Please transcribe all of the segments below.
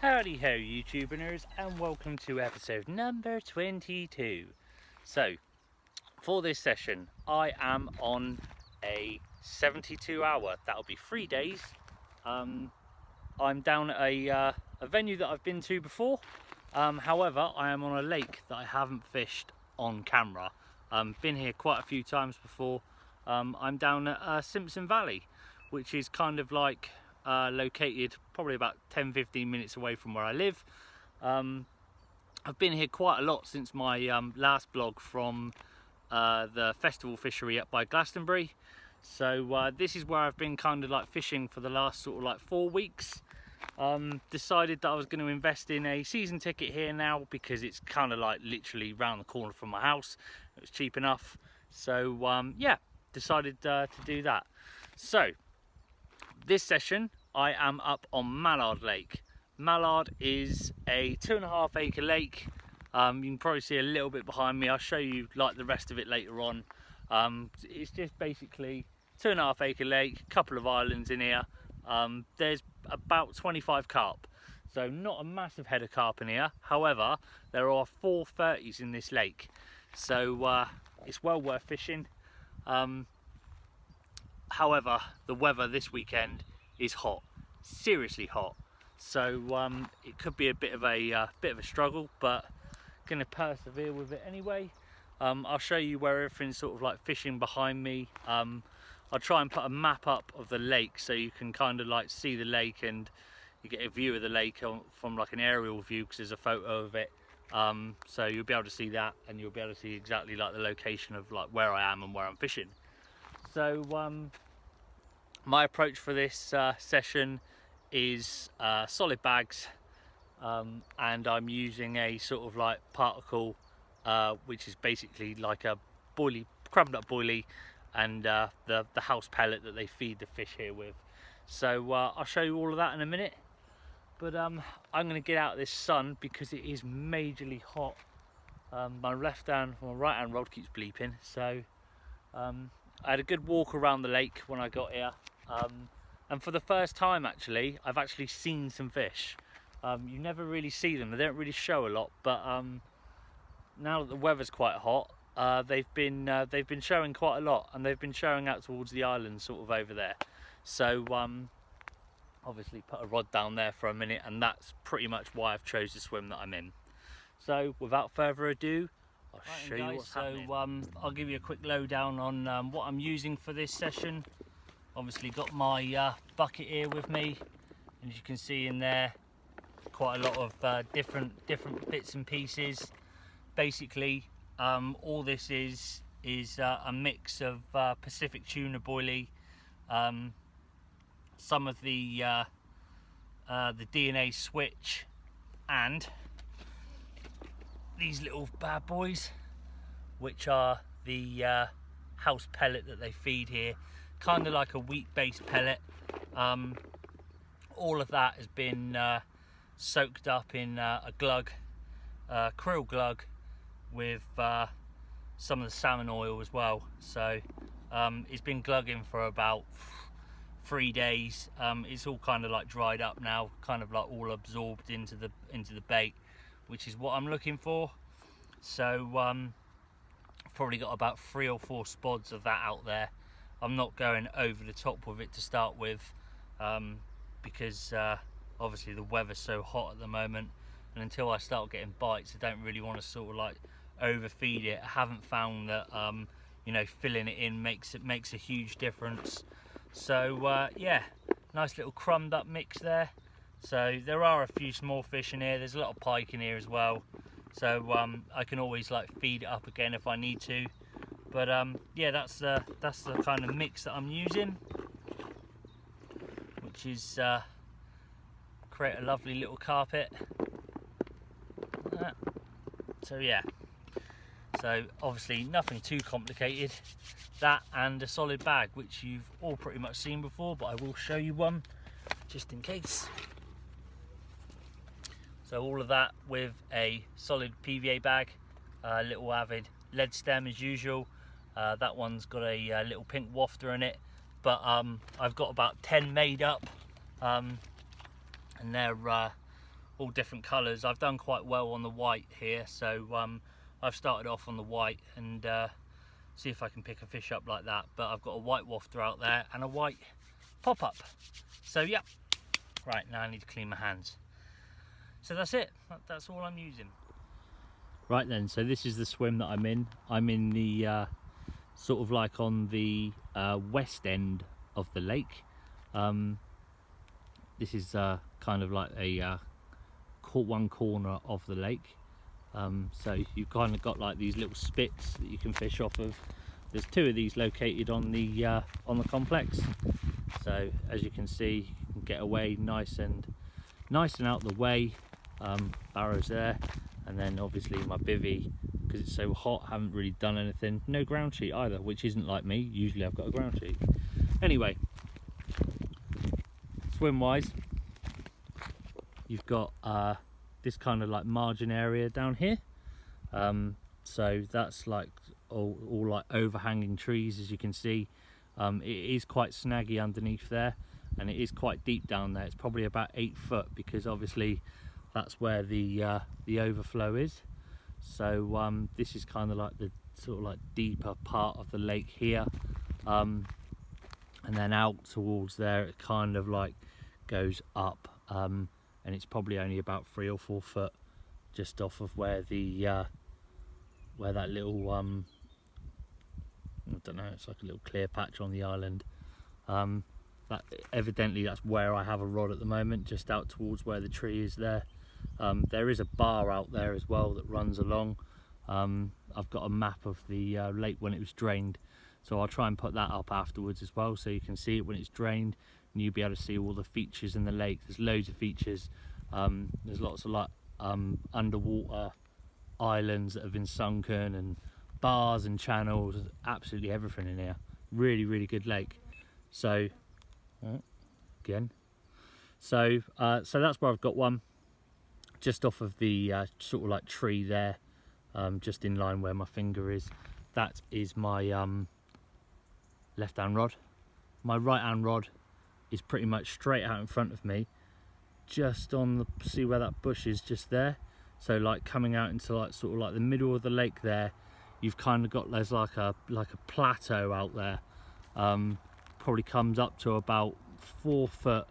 Howdy ho YouTubers, and welcome to episode number 22. So for this session I am on a 72-hour, that'll be 3 days. I'm down at a venue that I've been to before. However, I am on a lake that I haven't fished on camera. Been here quite a few times before. I'm down at Simpson Valley, which is kind of like located probably about 10-15 minutes away from where I live. I've been here quite a lot since my last vlog from the festival fishery up by Glastonbury. So this is where I've been kind of like fishing for the last sort of like 4 weeks. Decided that I was going to invest in a season ticket here now because it's kind of like literally round the corner from my house. It was cheap enough, so yeah, decided to do that. So this session I am up on Mallard Lake. Mallard is a 2.5 acre lake. You can probably see a little bit behind me. I'll show you like the rest of it later on. It's just basically 2.5 acre lake, couple of islands in here. There's about 25 carp, so not a massive head of carp in here. However, there are 4 30s in this lake, so it's well worth fishing. However, the weather this weekend is hot, seriously hot, so it could be a bit of a struggle, but gonna persevere with it anyway. I'll show you where everything's sort of like fishing behind me. I'll try and put a map up of the lake so you can kind of like see the lake and you get a view of the lake from like an aerial view, because there's a photo of it. So you'll be able to see that, and you'll be able to see exactly like the location of like where I am and where I'm fishing. So my approach for this session is solid bags, and I'm using a sort of like particle, which is basically like a boilie, crumbled up boilie, and the house pellet that they feed the fish here with. So I'll show you all of that in a minute, but I'm going to get out of this sun because it is majorly hot. My right hand rod keeps bleeping, so I had a good walk around the lake when I got here, and for the first time actually I've actually seen some fish. You never really see them, they don't really show a lot, but now that the weather's quite hot, they've been showing quite a lot, and they've been showing out towards the island sort of over there. So obviously put a rod down there for a minute, and that's pretty much why I've chose the swim that I'm in. So without further ado, I'll show you what's happening. So I'll give you a quick lowdown on what I'm using for this session. Obviously got my bucket here with me, and as you can see in there, quite a lot of different bits and pieces. Basically all this is a mix of Pacific tuna boilie, some of the DNA switch, and these little bad boys, which are the house pellet that they feed here, kind of like a wheat based pellet. All of that has been soaked up in a glug, krill glug, with some of the salmon oil as well. So it's been glugging for about 3 days. It's all kind of like dried up now, kind of like all absorbed into the bait, which is what I'm looking for. So I've probably got about 3 or 4 spods of that out there. I'm not going over the top with it to start with, because obviously the weather's so hot at the moment, and until I start getting bites I don't really want to sort of like overfeed it. I haven't found that you know, filling it in makes a huge difference. So yeah, nice little crumbed up mix there. So there are a few small fish in here, there's a lot of pike in here as well, so I can always like feed it up again if I need to. But yeah, that's the kind of mix that I'm using, which is create a lovely little carpet. So yeah, so obviously nothing too complicated. That and a solid bag, which you've all pretty much seen before, but I will show you one just in case. So all of that with a solid PVA bag, little Avid lead stem as usual. That one's got a little pink wafter in it, but I've got about 10 made up, and they're all couple different colours. I've done quite well on the white here, so I've started off on the white and see if I can pick a fish up like that. But I've got a white wafter out there and a white pop-up. So yeah, right, now I need to clean my hands. So that's it, that's all I'm using. Right then, so this is the swim that I'm in. I'm in the sort of like on the west end of the lake. This is kind of like a one corner of the lake. So you've kind of got like these little spits that you can fish off of. There's two of these located on the complex. So as you can see, you can get away nice and out the way. Barrows there, and then obviously my bivvy, because it's so hot, haven't really done anything. No ground sheet either, which isn't like me. Usually I've got a ground sheet. Anyway, swim wise, you've got this kind of like margin area down here. So that's like all like overhanging trees, as you can see. It is quite snaggy underneath there, and it is quite deep down there. It's probably about 8 foot, because obviously that's where the overflow is. So this is kind of like the sort of like deeper part of the lake here, and then out towards there it kind of like goes up, and it's probably only about 3 or 4 foot just off of where the where that little I don't know, it's like a little clear patch on the island. That evidently that's where I have a rod at the moment, just out towards where the tree is there. There is a bar out there as well that runs along. I've got a map of the lake when it was drained, so I'll try and put that up afterwards as well, so you can see it when it's drained and you'll be able to see all the features in the lake. There's loads of features. There's lots of like underwater islands that have been sunken, and bars and channels, absolutely everything in here. Really good lake. So again, so that's where I've got one, just off of the sort of like tree there, just in line where my finger is. That is my left hand rod. My right hand rod is pretty much straight out in front of me, just on the, see where that bush is just there. So like coming out into like sort of like the middle of the lake there, you've kind of got, there's like a plateau out there. Probably comes up to about 4 foot,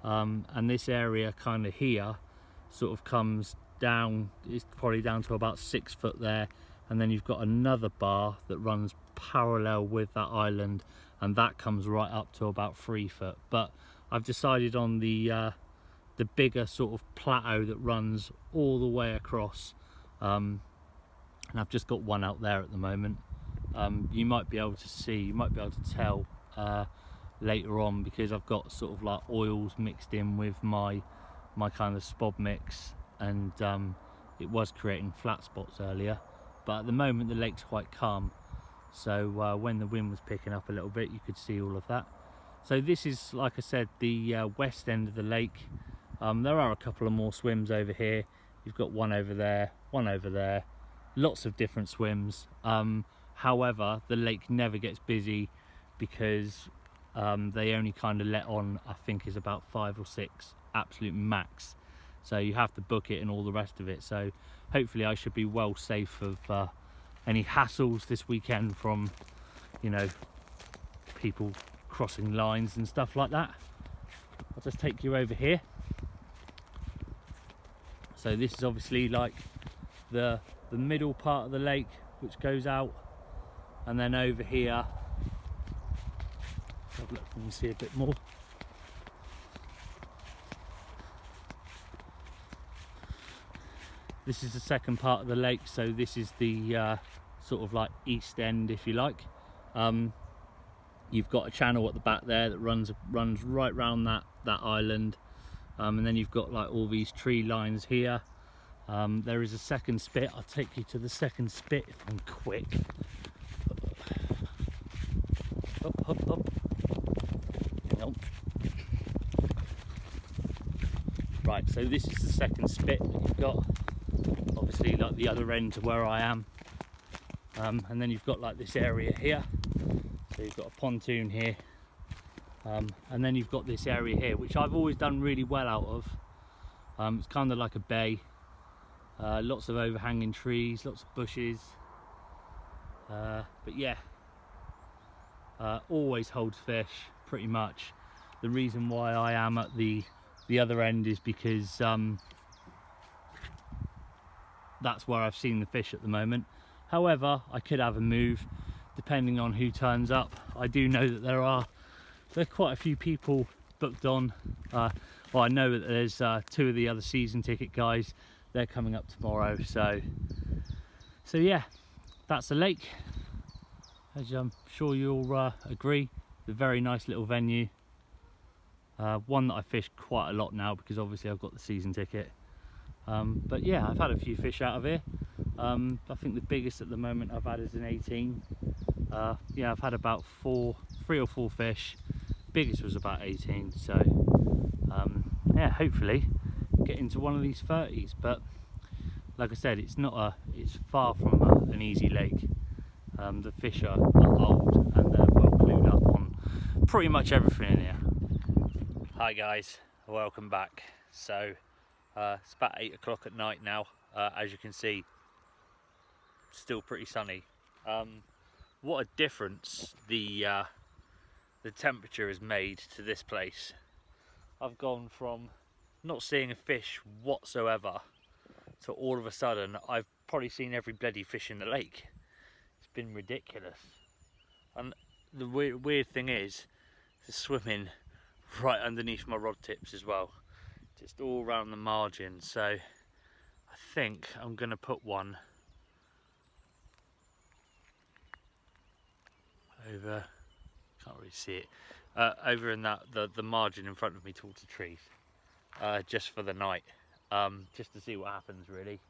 and this area kind of here sort of comes down, it's probably down to about 6 foot there, and then you've got another bar that runs parallel with that island, and that comes right up to about 3 foot. But I've decided on the bigger sort of plateau that runs all the way across, and I've just got one out there at the moment. You might be able to see, you might be able to tell later on, because I've got sort of like oils mixed in with my kind of spod mix, and it was creating flat spots earlier, but at the moment the lake's quite calm. So when the wind was picking up a little bit, you could see all of that. So this is, like I said, the west end of the lake. There are a couple of more swims over here. You've got one over there, lots of different swims. However, the lake never gets busy, because they only kind of let on, I think, is about 5 or 6 absolute max. So you have to book it and all the rest of it. So hopefully I should be well safe of any hassles this weekend from, you know, people crossing lines and stuff like that. I'll just take you over here. So this is obviously like the middle part of the lake, which goes out, and then over here, have a look, you can see a bit more. This is the second part of the lake, so this is the sort of like east end, if you like. You've got a channel at the back there that runs right round that island, and then you've got like all these tree lines here. There is a second spit. I'll take you to the second spit if I'm quick. Up. Nope. Right, so this is the second spit that you've got, obviously like the other end to where I am, and then you've got like this area here, so you've got a pontoon here, and then you've got this area here, which I've always done really well out of. It's kind of like a bay, lots of overhanging trees, lots of bushes, but yeah, always holds fish pretty much. The reason why I am at the other end is because that's where I've seen the fish at the moment. However, I could have a move depending on who turns up. I do know that there's quite a few people booked on. Well, I know that there's 2 of the other season ticket guys. They're coming up tomorrow. So yeah, that's the lake. As I'm sure you'll agree, it's a very nice little venue. One that I fish quite a lot now because obviously I've got the season ticket. But yeah, I've had a few fish out of here. I think the biggest at the moment I've had is an 18. Yeah, I've had about 3 or 4 fish. Biggest was about 18. So yeah, hopefully get into one of these 30s. But like I said, it's far from an easy lake. The fish are old and they're well clued up on pretty much everything in here. Hi guys, welcome back. So it's about 8 o'clock at night now. As you can see, still pretty sunny. What a difference the temperature has made to this place. I've gone from not seeing a fish whatsoever to all of a sudden I've probably seen every bloody fish in the lake. It's been ridiculous. And the weird thing is, they're swimming right underneath my rod tips as well, just all around the margin. So I think I'm going to put one over, can't really see it, over in the margin in front of me towards the trees, just for the night, just to see what happens really.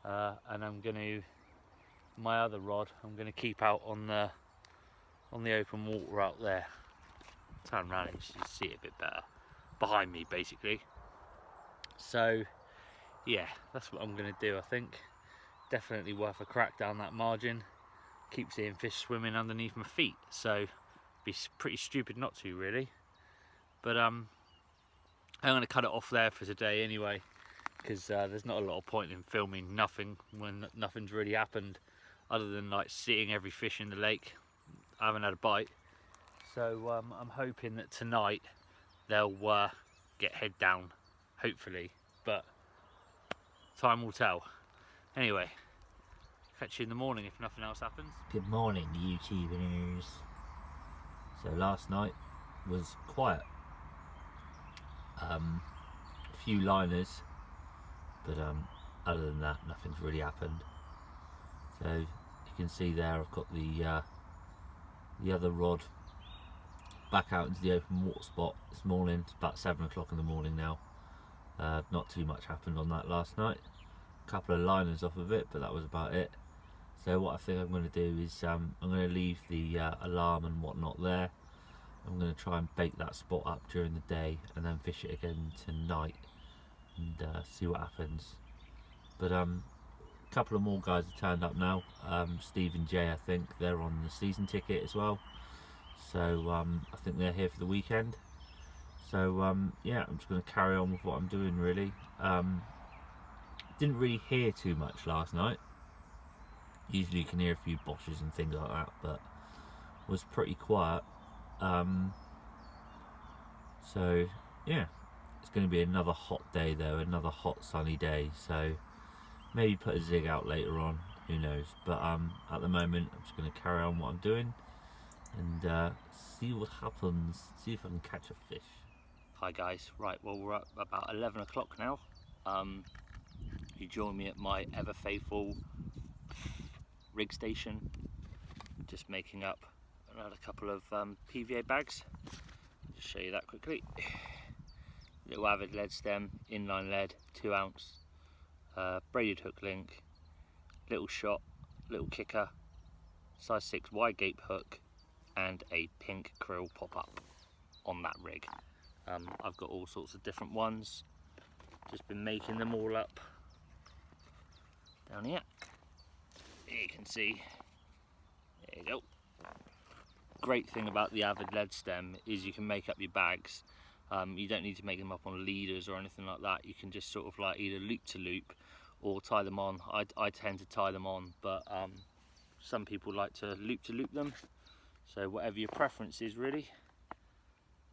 And I'm going to, my other rod, I'm going to keep out on the open water out there. Turn around and you see it a bit better behind me basically. So yeah, that's what I'm going to do. I think definitely worth a crack down that margin. Keep seeing fish swimming underneath my feet, so be pretty stupid not to really. But I'm going to cut it off there for today anyway, because there's not a lot of point in filming nothing when nothing's really happened other than like seeing every fish in the lake. I haven't had a bite. So I'm hoping that tonight they'll get head down, hopefully, but time will tell. Anyway, catch you in the morning if nothing else happens. Good morning, YouTubers. So last night was quiet. A few liners, but other than that, nothing's really happened. So you can see there, I've got the other rod back out into the open water spot this morning. It's about 7 o'clock in the morning now. Not too much happened on that last night. A couple of liners off of it, but that was about it. So what I think I'm going to do is I'm going to leave the alarm and whatnot there. I'm going to try and bait that spot up during the day and then fish it again tonight and see what happens. But a couple of more guys have turned up now. Steve and Jay, I think they're on the season ticket as well. So I think they're here for the weekend. So yeah, I'm just going to carry on with what I'm doing really. Didn't really hear too much last night. Usually you can hear a few boshes and things like that, but was pretty quiet. So yeah, it's going to be another hot day though, another hot sunny day. So maybe put a zig out later on, who knows. But at the moment I'm just going to carry on what I'm doing and see what happens, see if I can catch a fish. Hi guys, right, well we're at about 11 o'clock now. You join me at my ever faithful rig station, just making up another couple of PVA bags. Just show you that quickly. Little Avid lead stem, inline lead, 2 ounce, braided hook link, little shot, little kicker, size 6 wide gape hook, and a pink krill pop-up on that rig. I've got all sorts of different ones, just been making them all up down here. You can see, there you go. Great thing about the Avid lead stem is you can make up your bags You don't need to make them up on leaders or anything like that. You can just sort of like either loop to loop or tie them on. I tend to tie them on, but some people like to loop them, so whatever your preference is really.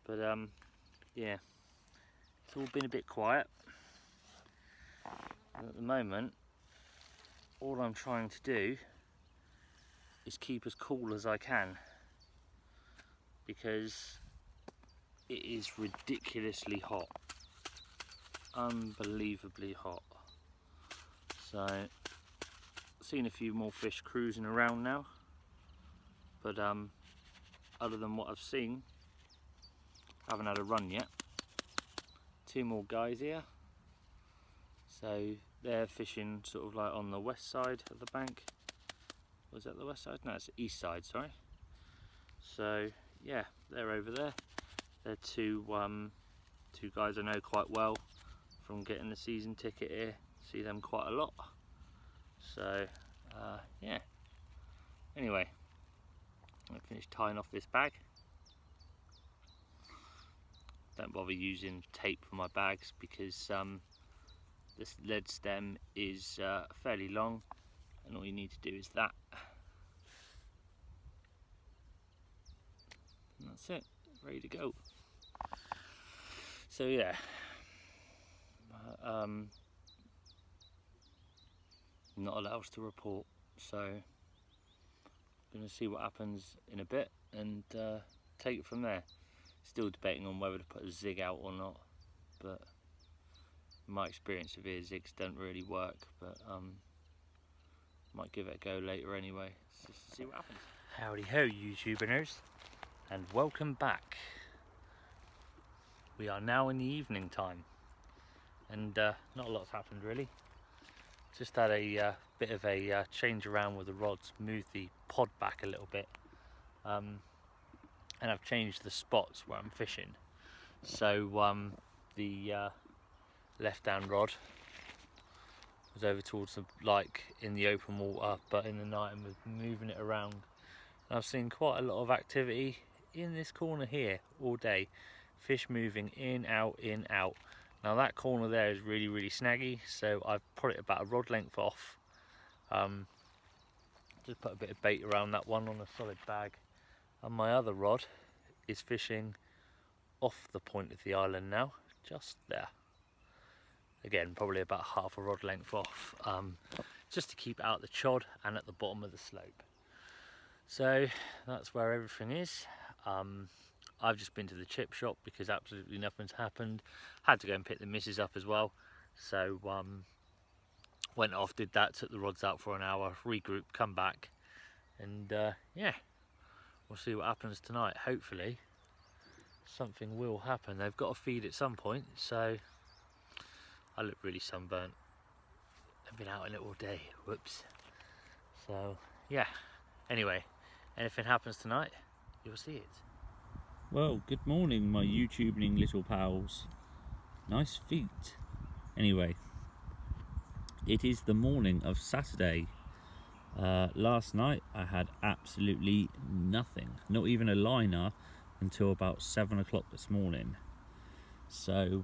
But yeah, it's all been a bit quiet, and at the moment all I'm trying to do is keep as cool as I can, because it is ridiculously hot, unbelievably hot. So seen a few more fish cruising around now, but other than what I've seen, I haven't had a run yet. Two more guys here, so they're fishing sort of like on the west side of the bank. Was that the west side? No, it's the east side, sorry. So yeah, they're over there. They're two guys I know quite well from getting the season ticket here. See them quite a lot. So yeah, anyway, I'm gonna finish tying off this bag. Don't bother using tape for my bags because this lead stem is fairly long, and all you need to do is that, and that's it, ready to go. So yeah, not a lot else to report, so I'm going to see what happens in a bit and take it from there. Still debating on whether to put a zig out or not, but my experience of it, zigs don't really work, but might give it a go later anyway. So see what happens. Howdy ho, YouTubers, and welcome back. We are now in the evening time, and not a lot's happened really. Just had a bit of a change around with the rods, moved the pod back a little bit, and I've changed the spots where I'm fishing. So the left hand rod was over towards the, like in the open water, but in the night I'm moving it around. And I've seen quite a lot of activity in this corner here all day. Fish moving in, out, in, out. Now that corner there is really, really snaggy, so I've put it about a rod length off. Just put a bit of bait around that one on a solid bag. And my other rod is fishing off the point of the island now, just there. Again, probably about half a rod length off, just to keep out the chod and at the bottom of the slope. So that's where everything is. I've just been to the chip shop because absolutely nothing's happened. Had to go and pick the missus up as well. So went off, did that, took the rods out for an hour, regroup, come back, and yeah, we'll see what happens tonight. Hopefully something will happen. They've got to feed at some point, so I look really sunburnt. I've been out in it all day, whoops. So yeah, anyway, anything happens tonight, you'll see it. Well, good morning, my YouTubing little pals. Nice feet. Anyway, it is the morning of Saturday. Last night I had absolutely nothing, not even a liner, until about 7 o'clock this morning. So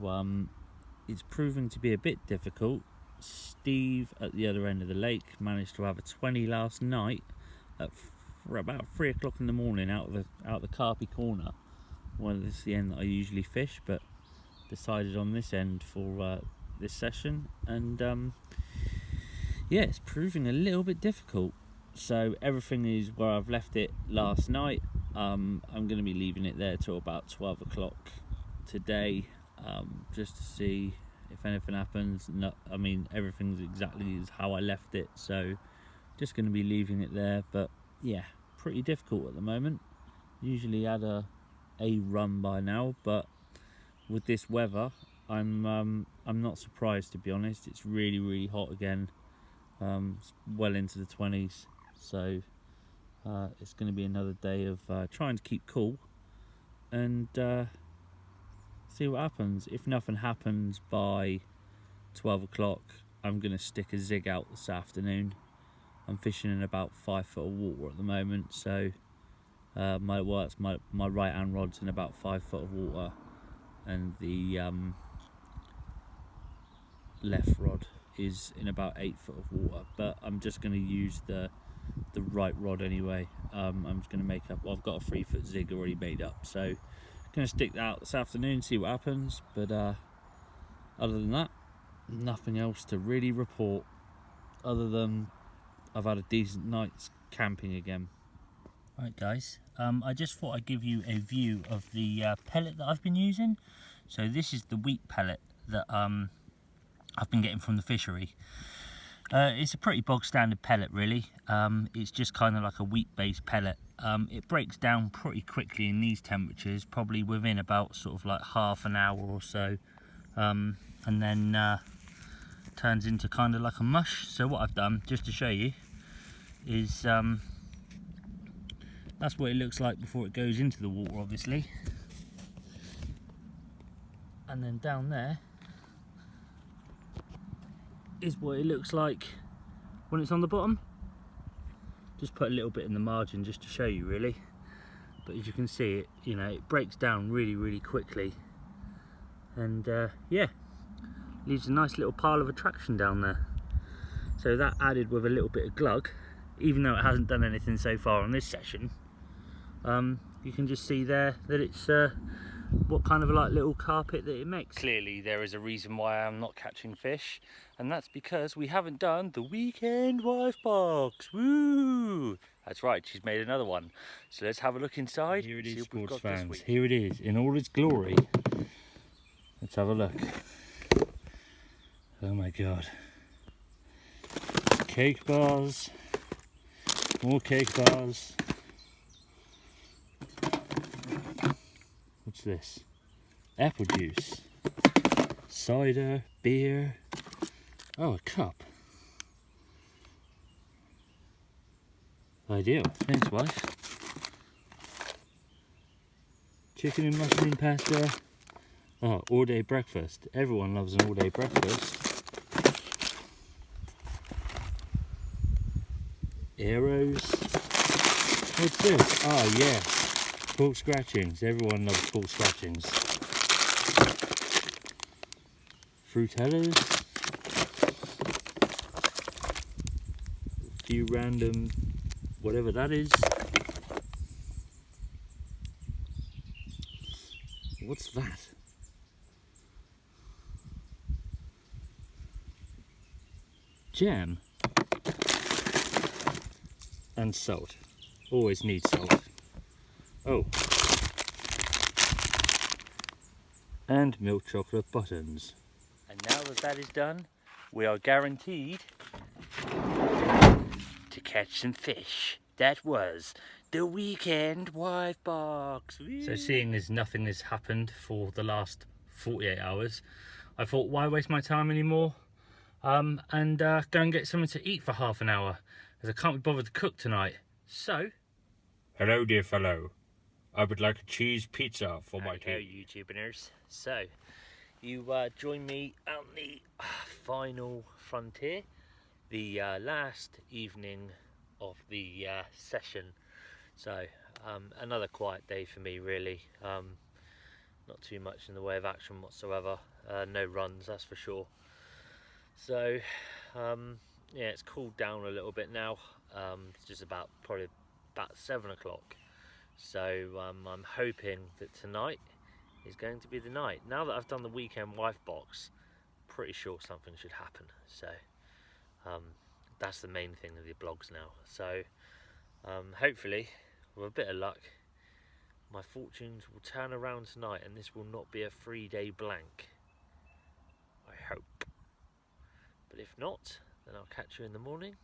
it's proving to be a bit difficult. Steve at the other end of the lake managed to have a 20 last night at about 3 o'clock in the morning out of the Carpy corner. Well, this is the end that I usually fish, but decided on this end for this session, and yeah, it's proving a little bit difficult. So everything is where I've left it last night. I'm going to be leaving it there till about 12 o'clock today, just to see if anything happens. No, I mean, everything's exactly as how I left it, so just going to be leaving it there. But yeah, pretty difficult at the moment. Usually had a run by now, but with this weather, I'm not surprised, to be honest. It's really, really hot again. It's well into the 20s, so it's going to be another day of trying to keep cool and see what happens. If nothing happens by 12 o'clock, I'm going to stick a zig out this afternoon. I'm fishing in about 5 foot of water at the moment, so my right hand rod's in about 5 foot of water. and the left rod is in about 8 foot of water, but I'm just going to use the right rod anyway. I'm just going to make up, well, I've got a 3 foot zig already made up, so I'm going to stick that out this afternoon, see what happens. But other than that, nothing else to really report, other than I've had a decent night's camping again. Right guys, I just thought I'd give you a view of the pellet that I've been using. So this is the wheat pellet that I've been getting from the fishery. It's a pretty bog standard pellet really. It's just kind of like a wheat based pellet. It breaks down pretty quickly in these temperatures, probably within about sort of like half an hour or so, and then turns into kind of like a mush. So what I've done, just to show you, is that's what it looks like before it goes into the water, obviously. And then down there is what it looks like when it's on the bottom. Just put a little bit in the margin just to show you really. But as you can see, it, you know, it breaks down really quickly. And yeah, leaves a nice little pile of attraction down there. So that added with a little bit of glug, even though it hasn't done anything so far on this session, you can just see there that it's what kind of like little carpet that it makes. Clearly there is a reason why I'm not catching fish, and that's because we haven't done the weekend wife box. Woo! That's right, she's made another one. So let's have a look inside. Here it is, sports fans. Here it is in all its glory. Let's have a look. Oh my god. Cake bars. More cake bars. What's this? Apple juice. Cider. Beer. Oh, a cup. Ideal. Thanks, wife. Chicken and mushroom pasta. Oh, all-day breakfast. Everyone loves an all-day breakfast. Arrows. What's this? Ah, yes. Pork scratchings. Everyone loves pork scratchings. Fruitellas. A few random, whatever that is. What's that? Jam. And salt. Always need salt. Oh. And milk chocolate buttons. And now that that is done, we are guaranteed to catch some fish. That was the weekend wife box. Woo. So seeing as nothing has happened for the last 48 hours, I thought why waste my time anymore, and go and get something to eat for half an hour, as I can't be bothered to cook tonight. So, hello dear fellow, I would like a cheese pizza for my tea. YouTubers. So, you join me on the final frontier, the last evening of the session. So, another quiet day for me really. Not too much in the way of action whatsoever. No runs, that's for sure. So, yeah, it's cooled down a little bit now. It's just probably about 7 o'clock. So I'm hoping that tonight is going to be the night. Now that I've done the weekend wife box, pretty sure something should happen. So that's the main thing of the blogs now. So hopefully, with a bit of luck, my fortunes will turn around tonight and this will not be a 3-day blank. I hope. But if not, then I'll catch you in the morning.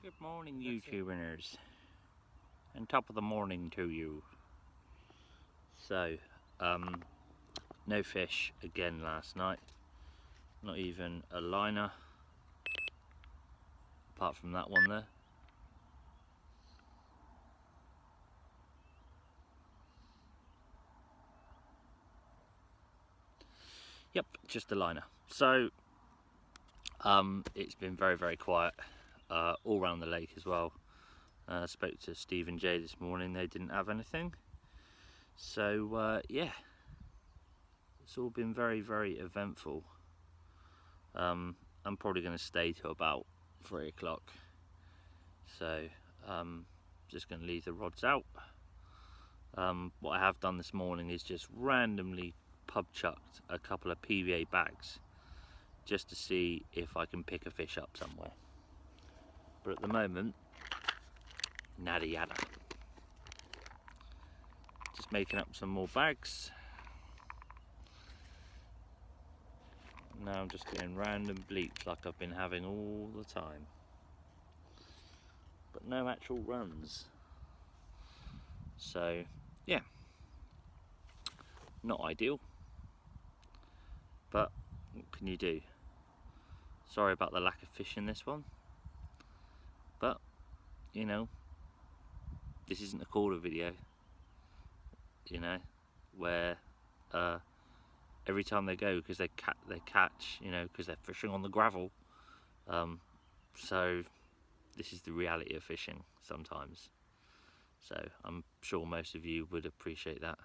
Good morning, YouTubers. And top of the morning to you. So, no fish again last night. Not even a liner. Apart from that one there. Yep, just a liner. So, it's been very quiet all around the lake as well. Spoke to Steve and Jay this morning, they didn't have anything. So yeah, it's all been very, very eventful. I'm probably going to stay till about 3 o'clock, so just going to leave the rods out. What I have done this morning is just randomly pub chucked a couple of PVA bags just to see if I can pick a fish up somewhere, but at the moment, nada yada. Just making up some more bags. Now I'm just getting random bleeps like I've been having all the time, but no actual runs. So yeah, not ideal, but what can you do? Sorry about the lack of fish in this one, but you know, this isn't a caller video, you know, where every time they go, because they catch, you know, because they're fishing on the gravel. So this is the reality of fishing sometimes. So I'm sure most of you would appreciate that.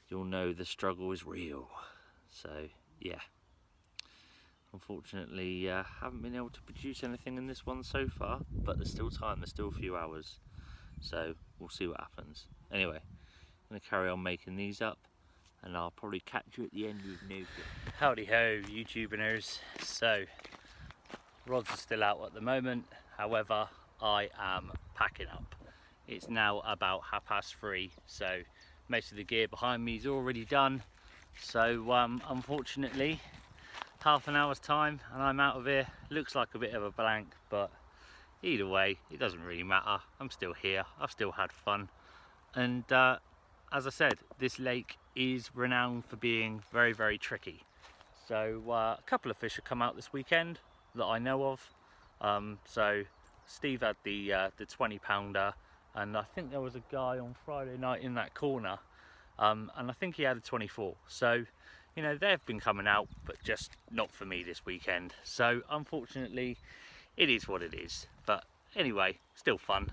You'll know the struggle is real. So yeah, unfortunately haven't been able to produce anything in this one so far, but there's still time, there's still a few hours, so we'll see what happens. Anyway, I'm going to carry on making these up, and I'll probably catch you at the end with no fish. Howdy ho, YouTubers. So rods are still out at the moment, however I am packing up. It's now about 3:30, so most of the gear behind me is already done. So unfortunately, half an hour's time and I'm out of here. Looks like a bit of a blank, but either way, it doesn't really matter. I'm still here, I've still had fun. And as I said, this lake is renowned for being very, very tricky. So a couple of fish have come out this weekend that I know of. So Steve had the 20-pounder, and I think there was a guy on Friday night in that corner, and I think he had a 24. So, you know, they've been coming out, but just not for me this weekend. So unfortunately, it is what it is. But anyway, still fun.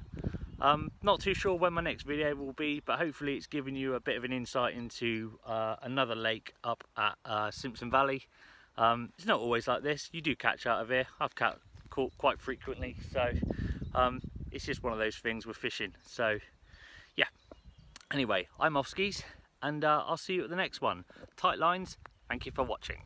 Not too sure when my next video will be, but hopefully it's given you a bit of an insight into another lake up at Simpson Valley. It's not always like this. You do catch out of here. I've caught quite frequently, so it's just one of those things with fishing. So yeah, anyway, I'm off skis, and I'll see you at the next one. Tight lines, thank you for watching.